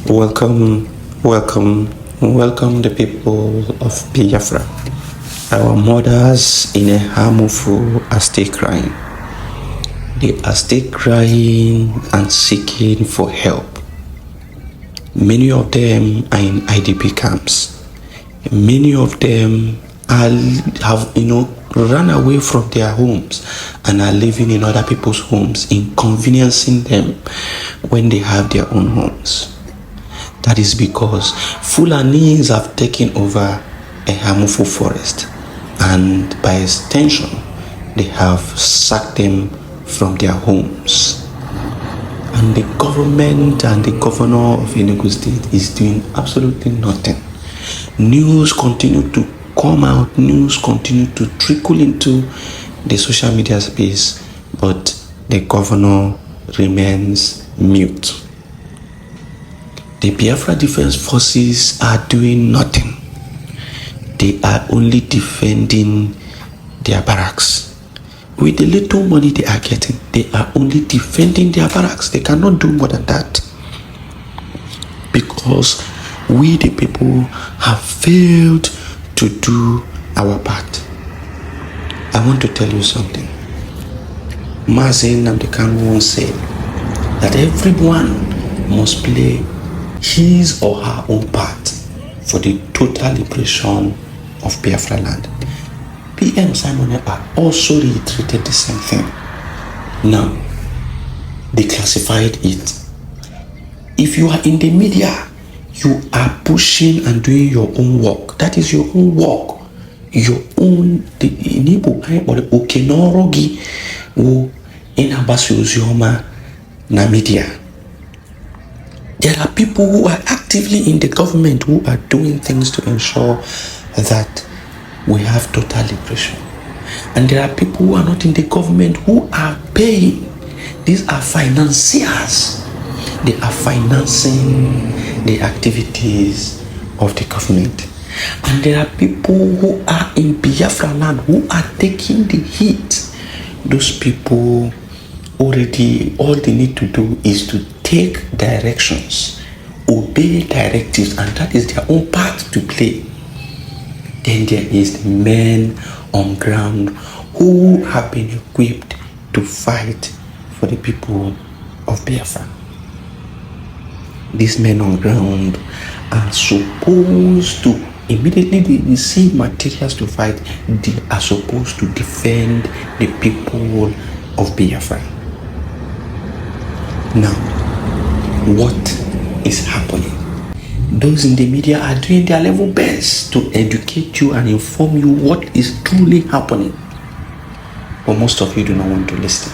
Welcome, welcome the people of Biafra. Our mothers in a Amufu are still crying. They are still crying and seeking for help. Many of them are in IDP camps. Many of them have run away from their homes and are living in other people's homes, inconveniencing them when they have their own homes. That is because Fulanis have taken over a Amufu forest, and by extension, they have sacked them from their homes. And the government and the governor of Enugu State is doing absolutely nothing. News continue to come out, news continue to trickle into the social media space, but the governor remains mute. The Biafra Defense Forces are doing nothing. They are only defending their barracks. With the little money they are getting, they are only defending their barracks. They cannot do more than that. Because we, the people, have failed to do our part. I want to tell you something. Mazen Namdekan once said that everyone must play his or her own part for the total liberation of Biafra land. PM Simon Ekpa also reiterated the same thing. Now, they classified it. If you are in the media, you are pushing and doing your own work. That is your own work. Your own Okenorogi wo inabasi uzioma na media. There are people who are actively in the government who are doing things to ensure that we have total liberation. And there are people who are not in the government who are paying. These are financiers. They are financing the activities of the government. And there are people who are in Biafra land who are taking the heat. Those people already, all they need to do is to take directions, obey directives, and that is their own part to play. Then there is the men on ground who have been equipped to fight for the people of Biafra. These men on ground are supposed to, immediately they receive materials to fight, they are supposed to defend the people of Biafra. Now, what is happening? Those in the media are doing their level best to educate you and inform you what is truly happening. But most of you do not want to listen.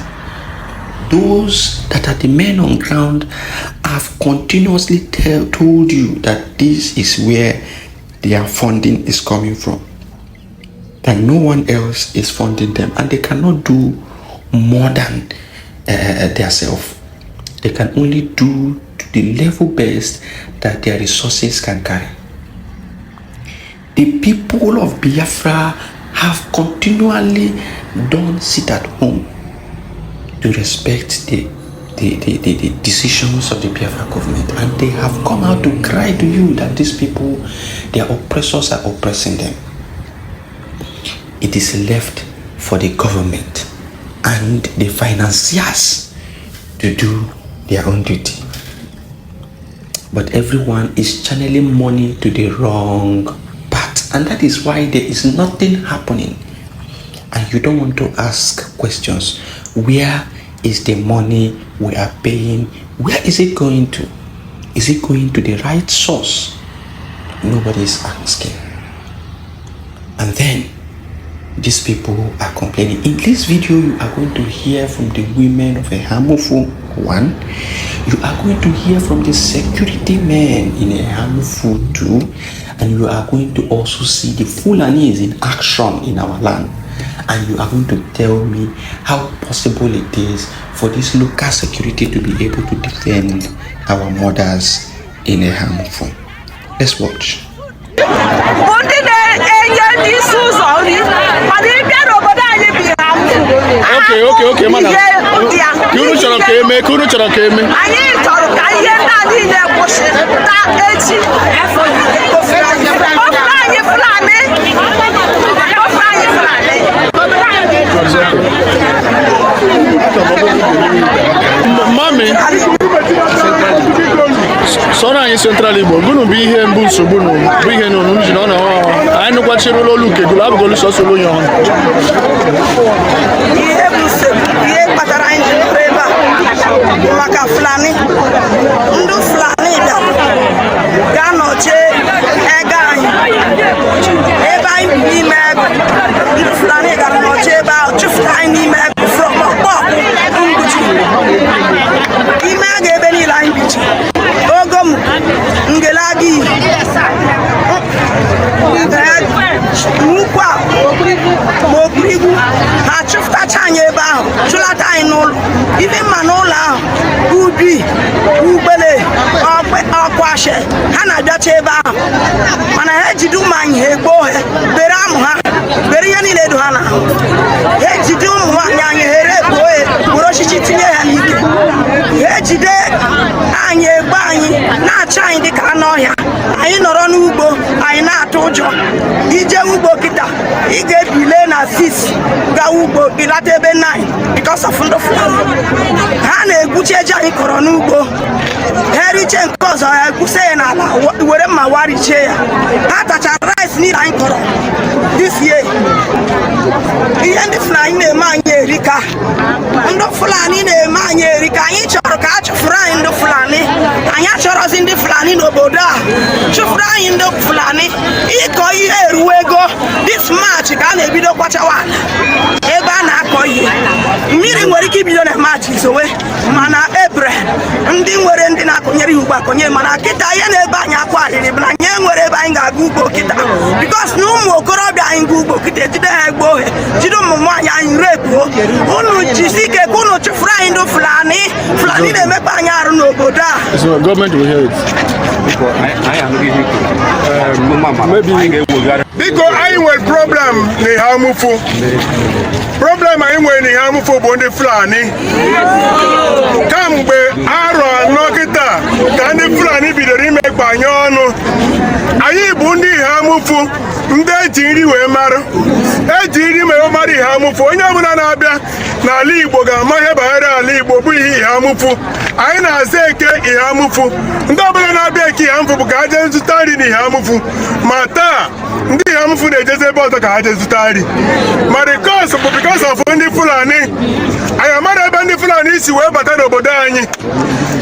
Those that are the men on ground have continuously told you that this is where their funding is coming from. That no one else is funding them, and they cannot do more than themselves. They can only do to the level best that their resources can carry. The people of Biafra have continually done sit at home to respect the decisions of the Biafra government, and they have come out to cry to you that these people, their oppressors are oppressing them. It is left for the government and the financiers to do their own duty. But everyone is channeling money to the wrong path, and that is why there is nothing happening. And you don't want to ask questions. Where is the money we are paying? Where is it going to? Is it going to the right source? Nobody is asking. And then these people are complaining. In this video, you are going to hear from the women of a Amufu 1. You are going to hear from the security men in a Amufu 2. And you are going to also see the Fulani in action in our land. And you are going to tell me how possible it is for this local security to be able to defend our mothers in a Amufu. Let's watch. Okay, madam. Kunu chọrọ ka eme. anyị Central Igbo gụnụ bụ ihe mbụ nsogbu bụ ihe n'onu ji na ọ na anyị nụkwachiri ụlọ olu kegulu abụgolu sọsọ onye ọhụrụ ihe bụ nsogbu ihe kpatara anyị ji nọrọ ebe a maka Fulani ndị Fulani bịara ga-anọchi ego anyị ebe anyị bi n'ime ego ndị Fulani gara nọchi ebe ahụ chụfụta anyị n'ime ego from ọkpọ mgbuchi ime ego ebe niile anyị bichi ogo m ngele aga iyi nnukwu a ma okpurigwu ha chụfụtacha anyị ebe ahụ chụlata anyị n'ụlọ ibe mma n'ụlọ ahụ ubi ugbele ọkwashe ha na-abịacha ebe ahụ mana ha ejide ụmụ anyị ha egbo ha bere amụ ha bere ihe niile edo ha n'ahụ ha ejide ụmụ nwaanyị anyị ha ere egbo ha were osisi tinye ha n'ike ha ejide anyị egbo anyị na-achọ anyị dịka anụ ọhịa anyị nọrọ n'ugbo anyị na-atụ ụjọ ije ugbo kịta ị ga-ebile na 6 gawa ugbo ịlata ebe 9 because of ndị Fulani ha na-egbuchi eji anyị kọrọ n'ugbo ha riche nke ọzọ ha egwusa ya n'ala were mma warichie ya ha tachara rice niile anyị kọrọ this year ihe ndị Fulani na-eme anyị erika ndị Fulani na-eme anyị erika anyị chọrọ ka a chụfụrụ anyị ndị Fulani anyị achọrọzi ndị Fulani n'obodo a chụfụrụ anyị ndị Fulani ịkọ ihe eruwe ego this March ka a na-ebido kwachawa ebe a na-akọ ihe mmiri nwere ike ibido na March izowe mana April ndị nwere ndị na-akọnyere ugbo akọnye mana kịta ihe na-ebe anyị akwa arịrị bụ na nye nwere ebe anyị ga-aga ugbo kịta bikos na ụmụ okorobịa anyị ga ugbo kịta ejide ha egbo ohe jide ụmụ nwaanyị anyị repuo unu jisi ike ka unu chụfụrụ anyị ndị Fulani na-emekpa anyị arụ n'obodo a biko anyị nwere problem n'ihe Amufu problem anyị nwere n'ihe Amufu bụ ndị Fulani kamgbe arọ anọ kịta ka ndị Fulani bidoro imekpa anyị ọnụ anyị bụ ndị ihe Amufu ndị eji nri wee mara eji nri wee mara ihe Amufu onye ọbụla na-abịa n'ala Igbo ga-ama ihe banyere ala Igbo bụ ihe Amufu anyị na-aza eke ihe Amufu ndị ọbụla na-abịa eke ihe Amufu bụ ka ha jee zụta nri n'ihe Amufu ma taa ndị ihe Amufu na-ejezi ebe ọzọ ka ha jee zụta nri ma rikos bụ bikos of ndị Fulani anyị amara ebe ndị Fulani si wee bata n'obodo anyị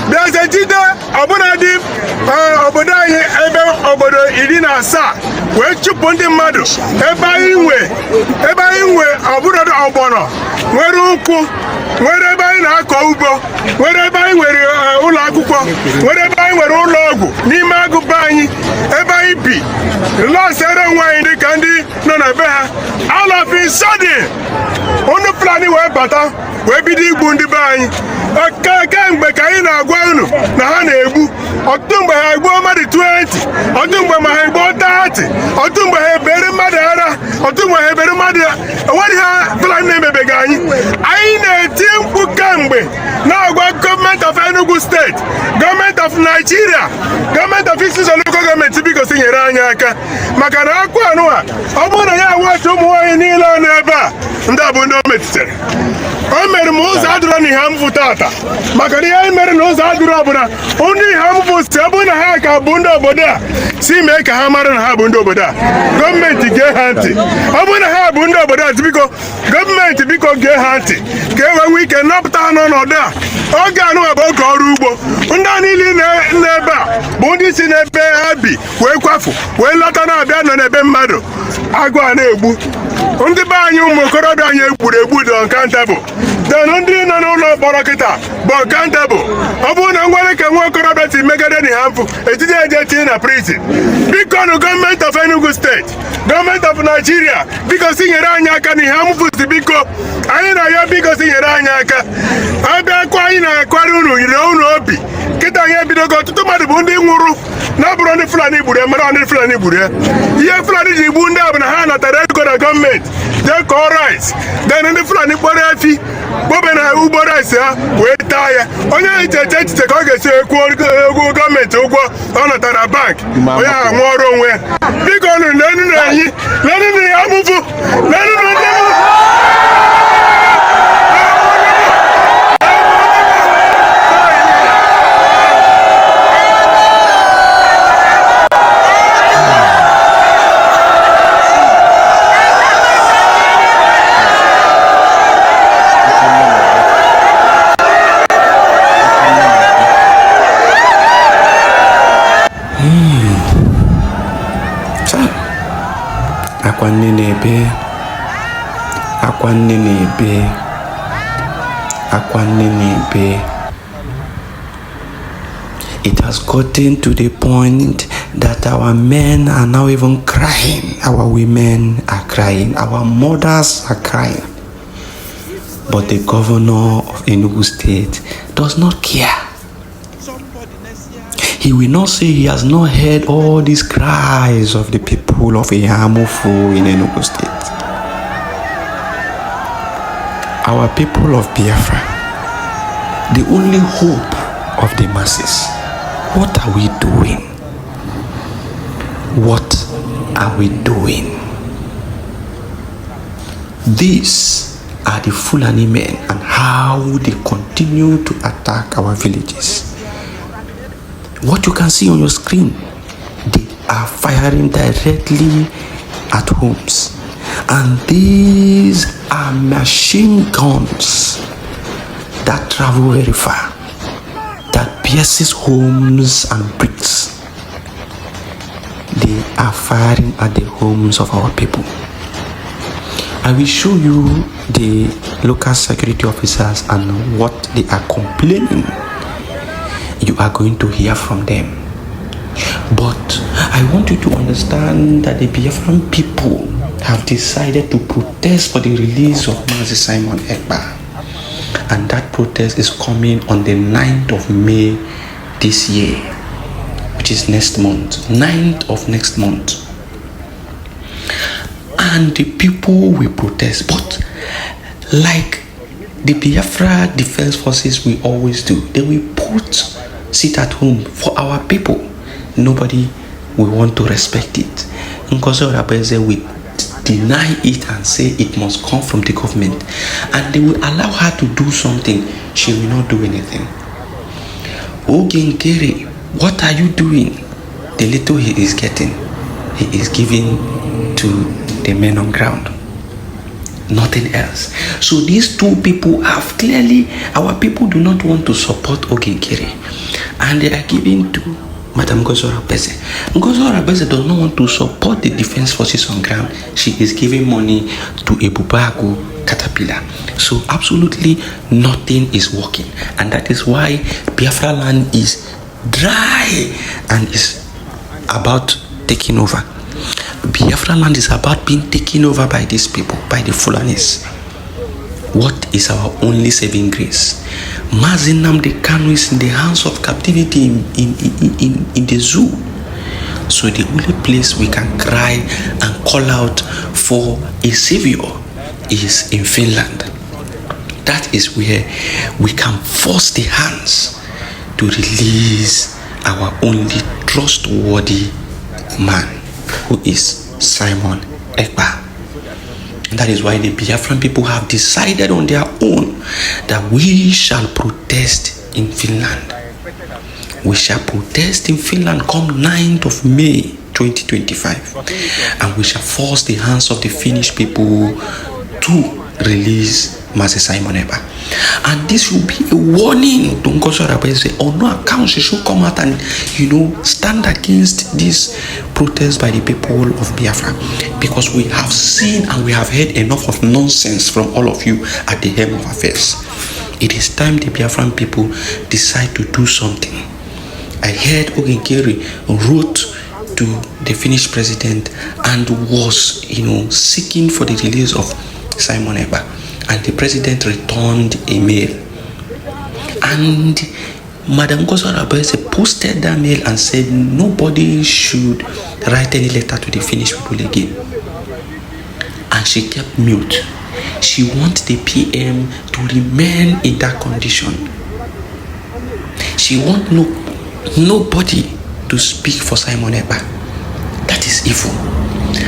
bịazie jide ọbụnadị obodo anyị ebe obodo 17 wee chụpụ ndị mmadụ ebe anyị nwe ọbụnadị ọgbọnọ nwere ụkwụ nwere ebe anyị na-akọ ugbo nwere ebe anyị nwere ụlọ akwụkwọ nwere ebe anyị nwere ụlọ ọgwụ n'ime agụba anyị ebe anyị bi lọsere onwe anyị dịka ndị nọ na be ha all of a sudden ndị Fulani wee bata wee bido igbu ndị be anyị kemgbe ka anyị na-agwa unu na ha na-egbu ọtụtụ mgbe ha egbuo mmadụ 20 ọtụtụ mgbe ma ha egbuo 30 ọtụtụ mgbe ha ebere mmadụ ara ọtụtụ mgbe ha ebere mmadụ enweghị ha Fulani na-emebeghị anyị na-eti mkpu kemgbe na-agwa gọọmenti of Enugu steeti gọọmenti of Nigeria gọọmenti of East Local gọọmenti biko si nyere anyị aka maka na akwa anụwa ọ bụrụ na ya agwachi ụmụ nwaanyị niile ọ n'ebe a ndị a bụ ndị o metụtara o mere m ụzọ adụrọ n'ihe Amufu tata maka na ihe anyị mere na ụzọ adụrọ ọbụla ndị ihe Amufu si ọ bụrụ na ha ka bụ ndị obodo a si mee ka ha mara na ha bụ ndị obodo a gọọmenti gee ha ntị ọ bụrụ na ha bụ ndị obodo a biko gọọmenti biko gee ha ntị ka e wee nwee ike napụta ha n'ọnọdụ a oge anụwa bụ oge ọrụ ugbo ndị a niile n'ebe a bụ ndị si n'ebe ha bi wee kwafu wee lọta na-abịa nọ n'ebe mmadụ agụ a na-egbu ndị be anyị ụmụ okorobịa anyị egburu egbu dị uncountable denụ ndị nọ n'ụlọ mkpọrọ kịta bụ uncountable ọ bụrụ na nwere ka nwa okorobịa si megide n'ihe Amufu etiti eje tinye na prison biko nụ gọọmenti of Enugu steeti gọọmenti of Nigeria biko si nyere anyị aka n'ihe Amufu si biko anyị na ya biko si nyere anyị aka abịakwa anyị na-akwara unu yiri unu obi kịta anyị ebidogo ọtụtụ mmadụ bụ ndị nwụrụ na bụrụ ndị Fulani gburu ya mara ndị Fulani gburu ya ihe Fulani ji gbu ndị a bụ na ha natara ego na gọọmenti jee kọọ rice den ndị Fulani kpọrọ efi kpobe na ugbo rice ha wee taa ya onye echiche echiche ka ọ ga-esi kwuo egwu gọọmenti ụgwọ ọ natara bank onye ahụ nwụọ ọrụ onwe ya biko nụ lenụ na enyi lenụ na Amufu lenụ na ndị It has gotten to the point that our men are now even crying, our women are crying, our mothers are crying. But the governor of Enugu State does not care. He will not say he has not heard all these cries of the people of Amufu in Enugu State. Our people of Biafra, the only hope of the masses. What are we doing? What are we doing? These are the Fulani men and how they continue to attack our villages. What you can see on your screen, they are firing directly at homes. And these are machine guns that travel very far, that pierces homes and bricks. They are firing at the homes of our people. I will show you the local security officers and what they are complaining. You are going to hear from them. But I want you to understand that the Biafran people have decided to protest for the release of Mazi Simon Ekpa. And that protest is coming on the 9th of May this year, which is next month, 9th of next month. And the people will protest, but like the Biafra Defense Forces we always do, they will sit at home for our people. Nobody will want to respect it. Nkosi Orabeze will deny it and say it must come from the government, and they will allow her to do something. She will not do anything. Ogenkere, what are you doing? The little he is getting, he is giving to the men on ground. Nothing else. So these two people have clearly, our people do not want to support Ogenkere, and they are giving to Madam Ngozi Orabeze. Ngozi Orabeze does not want to support the defense forces on ground. She is giving money to Ebubago Caterpillar. So absolutely nothing is working. And that is why Biafra land is dry and is about taking over. Biafra land is about being taken over by these people, by the Fulanis. What is our only saving grace? Mazi Nnamdi Kanu is in the hands of captivity in the zoo. So the only place we can cry and call out for a savior is in Finland. That is where we can force the hands to release our only trustworthy man, who is Simon Ekpa. That is why the Biafran people have decided on their own that we shall protest in Finland. We shall protest in Finland come 9th of May 2025. And we shall force the hands of the Finnish people to release Mazi Simon Ekpa. And this will be a warning to Ngozi Orabeze. On no account she should come out and, stand against this protest by the people of Biafra. Because we have seen and we have heard enough of nonsense from all of you at the helm of affairs. It is time the Biafran people decide to do something. I heard Ogenkere wrote to the Finnish president and was, seeking for the release of Simon Ekpa. And the president returned a mail. And Madam Ngozi Orabeze posted that mail and said nobody should write any letter to the Finnish people again. And she kept mute. She wants the PM to remain in that condition. She wants nobody to speak for Simon Ekpa. That is evil.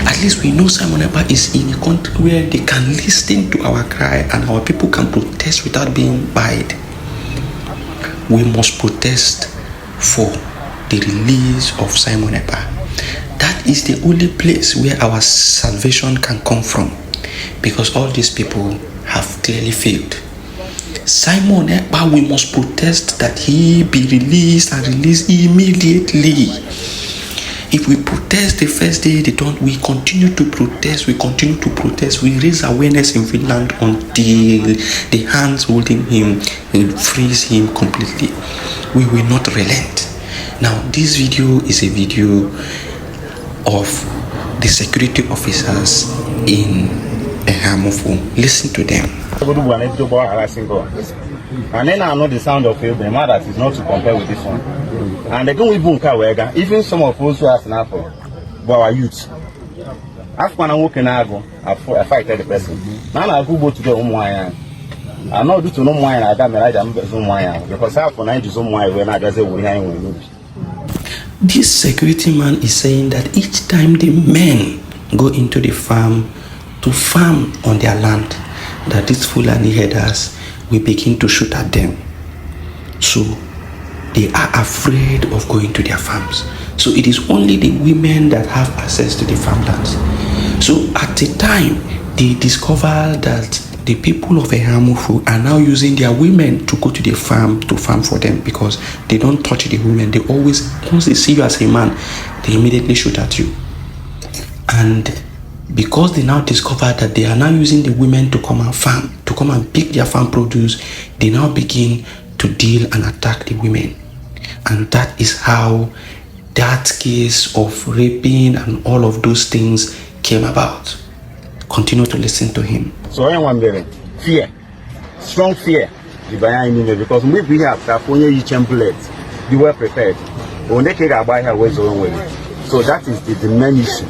At least we know Simon Ekpa is in a country where they can listen to our cry and our people can protest without being buyed. We must protest for the release of Simon Ekpa. That is the only place where our salvation can come from, because all these people have clearly failed. Simon Ekpa, we must protest that he be released and released immediately. If we protest the first day, they don't. We continue to protest. We raise awareness in Finland until the hands holding him freeze him completely. We will not relent. Now, this video is a video of the security officers in Amufu. Listen to them. And then I know the sound of it, the matter is not to compare with this one. And they don't even some of us who are snapping, but our youth. After I walk in Ago, I fight the person. Now I go to the Umuayan. I know due to no wine, I got married and Zumuayan because I have for 90 Zumuayan when I just say we hang. This security man is saying that each time the men go into the farm to farm on their land, that these Fulani herders will begin to shoot at them. So they are afraid of going to their farms. So it is only the women that have access to the farmlands. So at the time, they discover that the people of Amufu are now using their women to go to the farm to farm for them because they don't touch the women. They always, once they see you as a man, they immediately shoot at you. And because they now discover that they are now using the women to come and farm, to come and pick their farm produce, they now begin to deal and attack the women. And that is how that case of raping and all of those things came about. Continue to listen to him. So I want fear, strong fear, because we have California each bullet, you were prepared. When they take our buy her ways own way. So that is the main issue.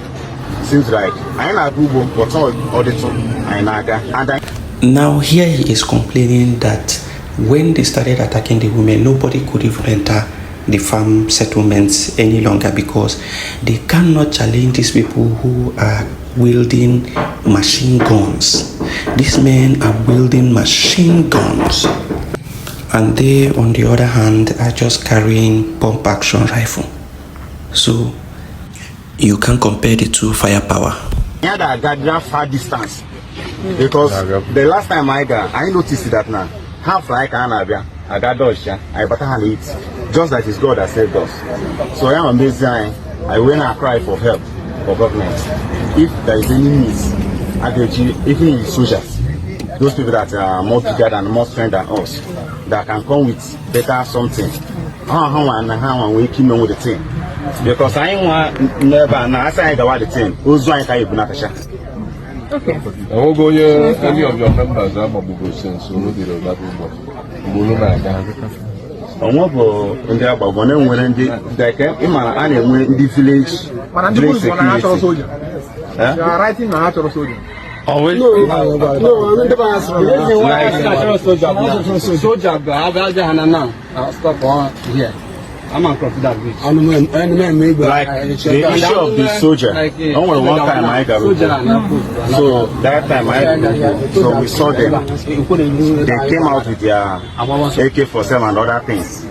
Seems like I know Google what's all the time. Now here he is complaining that when they started attacking the women, nobody could even enter the farm settlements any longer because they cannot challenge these people who are wielding machine guns. These men are wielding machine guns, and they, on the other hand, are just carrying pump action rifle. So you can compare the two firepower. Yeah, that got far distance because the last time I noticed that now half like Anabia, I got dodge, I better hand it. Just that it's God that saved us. So I am on this time. I went and cry for help for government. If there is any needs, even soldiers, those people that are more bigger and more strong than us, that can come with better something. How we keep on with the thing. Because I want never now. I say I got the thing. Okay. I will go here. Any of your members are Mabugo since so no deal that will in the about one and when they can in the village. You are writing my soldier. Always no, I mean soldier, I'll stop on here. I'm on cross that bridge. Like the issue of the soldier. Only one time I got so that time so we saw them. They came out with their AK-47 and other things.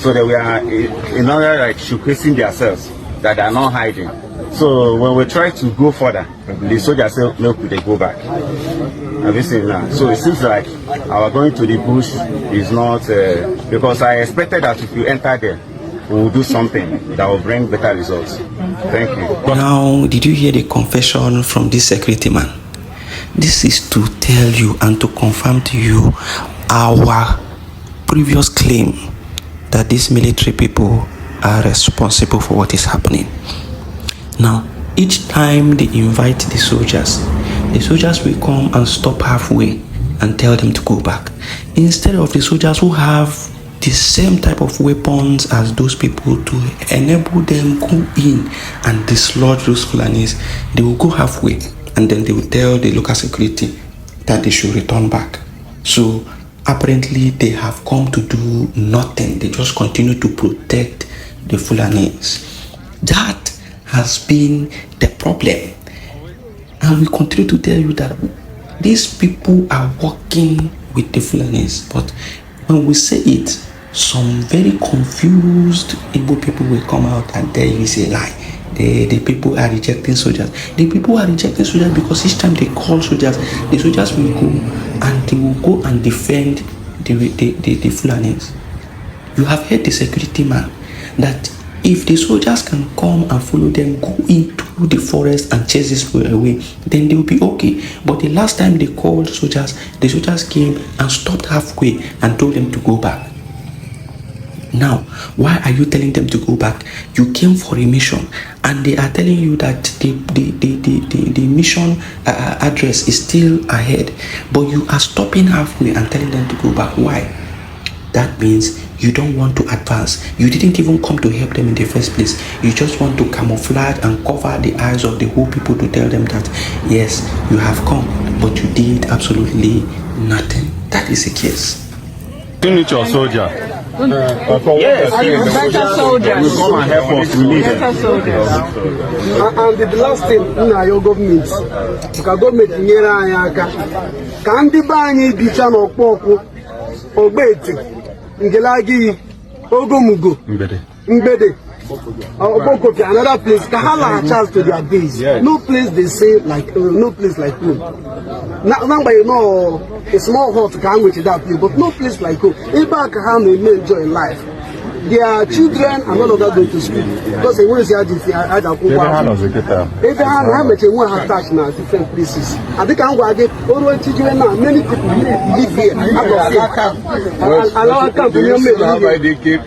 So they were in order like showcasing themselves that they are not hiding. So when we try to go further, the soldiers say no, they go back. Have you seen that? So it seems like our going to the bush is not because I expected that if you enter there, we will do something that will bring better results. Thank you. Now, did you hear the confession from this security man? This is to tell you and to confirm to you our previous claim that these military people are responsible for what is happening. Now, each time they invite the soldiers will come and stop halfway and tell them to go back. Instead of the soldiers who have the same type of weapons as those people to enable them go in and dislodge those Fulanis, they will go halfway and then they will tell the local security that they should return back. So apparently they have come to do nothing. They just continue to protect the Fulanis. That has been the problem. And we continue to tell you that these people are working with the Fulanis. But when we say it, some very confused Igbo people will come out and tell you it's a lie. The people are rejecting soldiers. The people are rejecting soldiers because each time they call soldiers, the soldiers will go and they will go and defend the Fulanis. You have heard the security man that If the soldiers can come and follow them, go into the forest and chase this people away, then they will be okay. But the last time they called soldiers, the soldiers came and stopped halfway and told them to go back. Now, why are you telling them to go back? You came for a mission, and they are telling you that the mission address is still ahead, but you are stopping halfway and telling them to go back. Why? That means you don't want to advance. You didn't even come to help them in the first place. You just want to camouflage and cover the eyes of the whole people to tell them that, yes, you have come, but you did absolutely nothing. That is the case. You need your soldier. Yes, better soldiers. We come and help us. We need better soldiers. And the last thing in your government, because government nyere anyị aka ka ndị be anyị bicha n'ọkpọkụ ogbeti ngelagi ogomugo mgbede Obokopi, another place, Kahala chance to their base. Yes. No place they say like no place like home. Now by you know a small hut can with that place, but no place like home. Ekpa can enjoy life. Their children are not going to school because they want to see Abraham how much they want to attach now different places. And they can go again. All children now, many people live here. Allow camp in your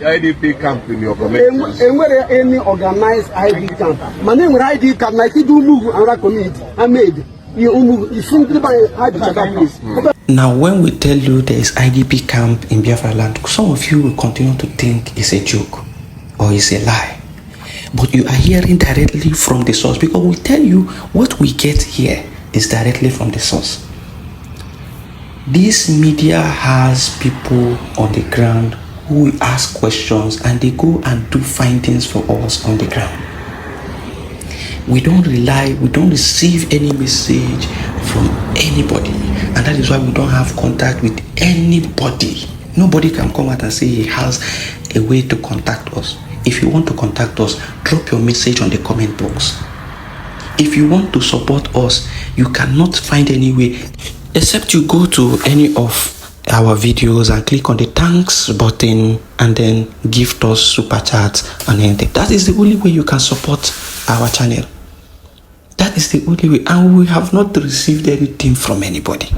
IDP camp in your community. And where any organized ID camp. My name is ID camp. Like you do move another community. I made. You simply buy ID that place. Now, when we tell you there is IDP camp in Biafra land, some of you will continue to think it's a joke or it's a lie. But you are hearing directly from the source, because we tell you what we get here is directly from the source. This media has people on the ground who ask questions and they go and do findings for us on the ground. We don't receive any message from anybody, and that is why we don't have contact with anybody. Nobody can come out and say he has a way to contact us. If you want to contact us, drop your message on the comment box. If you want to support us, you cannot find any way except you go to any of our videos and click on the thanks button and then gift us super chats and anything. That is the only way you can support our channel. That is the only way, and we have not received anything from anybody,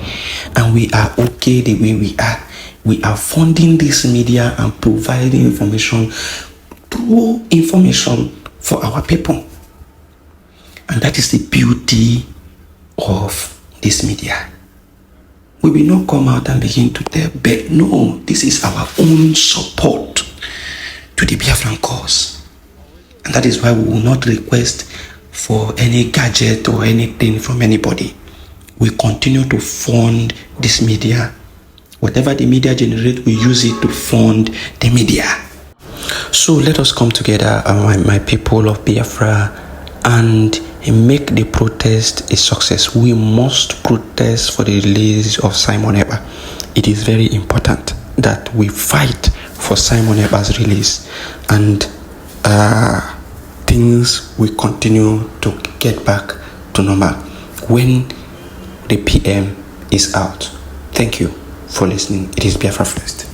and we are okay the way we are. We are funding this media and providing information, true information for our people, and that is the beauty of this media. We will not come out and begin to tell, but no, this is our own support to the Biafran cause, and that is why we will not request for any gadget or anything from anybody. We continue to fund this media. Whatever the media generate, we use it to fund the media. So let us come together, my people of Biafra, and make the protest a success. We must protest for the release of Simon Ekpa. It is very important that we fight for Simon Ekpa's release, and things will continue to get back to normal when the PM is out. Thank you for listening. It is Biafra First.